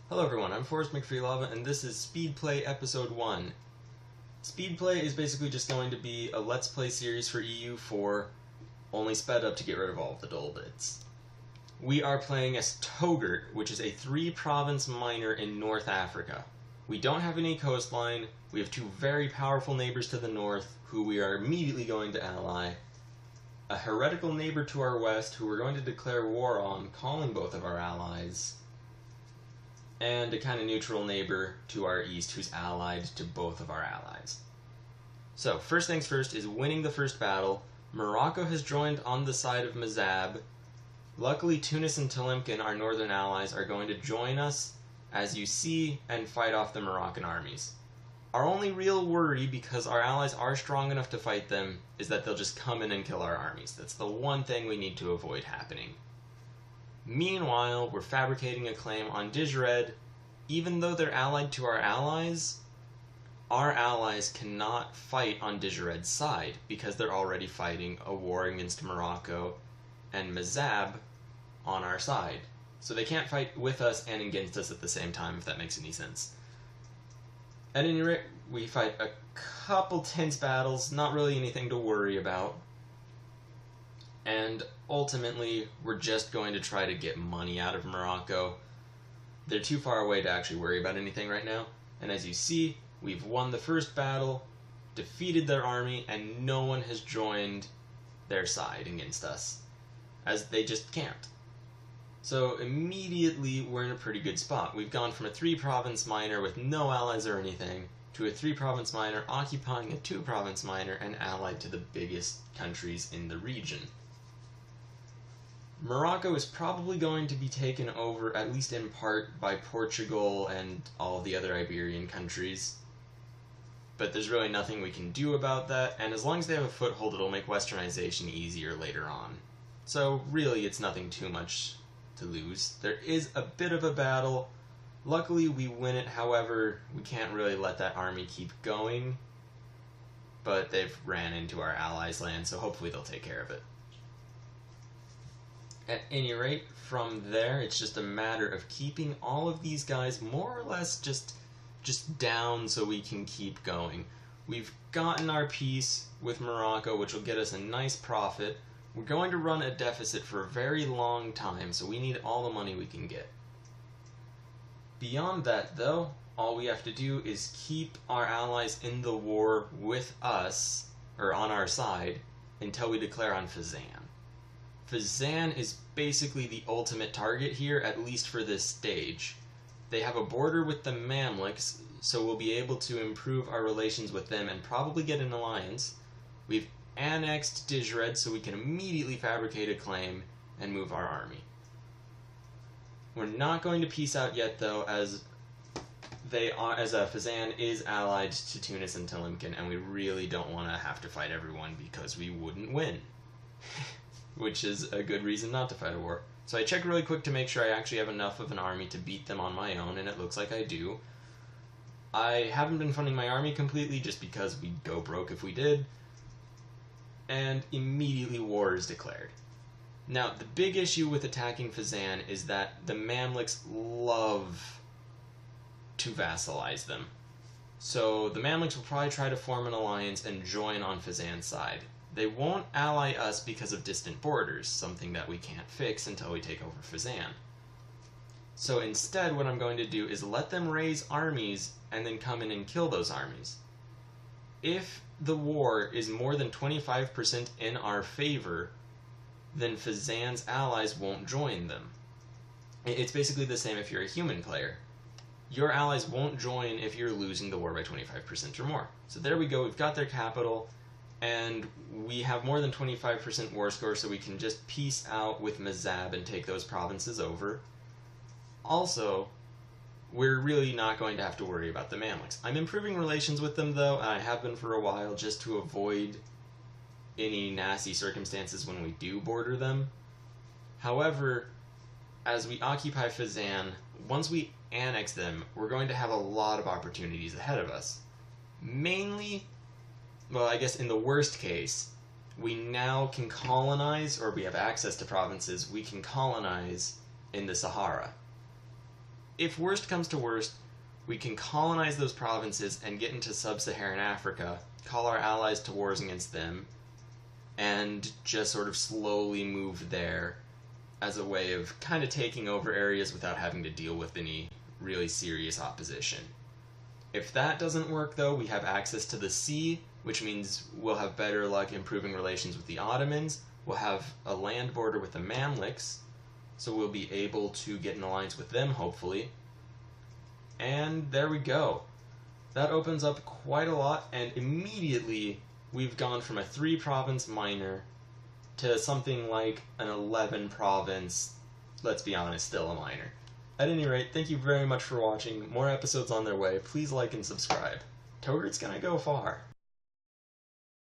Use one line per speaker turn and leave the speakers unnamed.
Hello everyone, I'm Forrest McFreelava, and this is Speedplay Episode 1. Speedplay is basically just going to be a Let's Play series for EU4, only sped up to get rid of all of the dull bits. We are playing as Touggourt, which is a 3-province minor in North Africa. We don't have any coastline, we have 2 very powerful neighbors to the north, who we are immediately going to ally, a heretical neighbor to our west, who we're going to declare war on, calling both of our allies, and a kind of neutral neighbor to our east who's allied to both of our allies. So, first things first is winning the first battle. Morocco has joined on the side of Maghreb. Luckily, Tunis and Tlemcen, our northern allies, are going to join us, as you see, and fight off the Moroccan armies. Our only real worry, because our allies are strong enough to fight them, is that they'll just come in and kill our armies. That's the one thing we need to avoid happening. Meanwhile, we're fabricating a claim on Touggourt. Even though they're allied to our allies cannot fight on Touggourt's side because they're already fighting a war against Morocco and Maghreb on our side. So they can't fight with us and against us at the same time, if that makes any sense. At any rate, we fight a couple tense battles, not really anything to worry about. And ultimately, we're just going to try to get money out of Morocco. They're too far away to actually worry about anything right now. And as you see, we've won the first battle, defeated their army, and no one has joined their side against us, as they just can't. So immediately, we're in a pretty good spot. We've gone from a 3-province minor with no allies or anything, to a 3-province minor occupying a 2-province minor and allied to the biggest countries in the region. Morocco is probably going to be taken over, at least in part, by Portugal and all of the other Iberian countries. But there's really nothing we can do about that, and as long as they have a foothold, it'll make westernization easier later on. So really, it's nothing too much to lose. There is a bit of a battle. Luckily, we win it, however, we can't really let that army keep going. But they've ran into our allies' land, so hopefully they'll take care of it. At any rate, from there, it's just a matter of keeping all of these guys more or less just down so we can keep going. We've gotten our peace with Morocco, which will get us a nice profit. We're going to run a deficit for a very long time, so we need all the money we can get. Beyond that, though, all we have to do is keep our allies in the war with us, or on our side, until we declare on Fezzan. Fezzan is basically the ultimate target here, at least for this stage. They have a border with the Mamluks, so we'll be able to improve our relations with them and probably get an alliance. We've annexed Touggourt, so we can immediately fabricate a claim and move our army. We're not going to peace out yet, though, as Fezzan is allied to Tunis and Tlemcen, and we really don't want to have to fight everyone because we wouldn't win. Which is a good reason not to fight a war. So I check really quick to make sure I actually have enough of an army to beat them on my own, and it looks like I do. I haven't been funding my army completely just because we'd go broke if we did. And immediately war is declared. Now, the big issue with attacking Fezzan is that the Mamluks love to vassalize them. So the Mamluks will probably try to form an alliance and join on Fezzan's side. They won't ally us because of distant borders, something that we can't fix until we take over Fezzan. So instead, what I'm going to do is let them raise armies and then come in and kill those armies. If the war is more than 25% in our favor, then Fezzan's allies won't join them. It's basically the same if you're a human player. Your allies won't join if you're losing the war by 25% or more. So there we go, we've got their capital, and we have more than 25% war score, so we can just peace out with Maghreb and take those provinces over. Also, we're really not going to have to worry about the Mamluks. I'm improving relations with them, though, and I have been for a while, just to avoid any nasty circumstances when we do border them. However, as we occupy Fezzan, once we annex them, we're going to have a lot of opportunities ahead of us. Mainly, well, I guess in the worst case, we now can colonize, or we have access to provinces, we can colonize in the Sahara. if worst comes to worst, we can colonize those provinces and get into sub-Saharan Africa, call our allies to wars against them, and just sort of slowly move there as a way of kind of taking over areas without having to deal with any really serious opposition. If that doesn't work, though, we have access to the sea, which means we'll have better luck improving relations with the Ottomans. We'll have a land border with the Mamluks, so we'll be able to get an alliance with them, hopefully. And there we go. That opens up quite a lot, and immediately we've gone from a 3-province minor to something like an 11-province, let's be honest, still a minor. At any rate, thank you very much for watching. More episodes on their way. Please like and subscribe. Touggourt's gonna go far.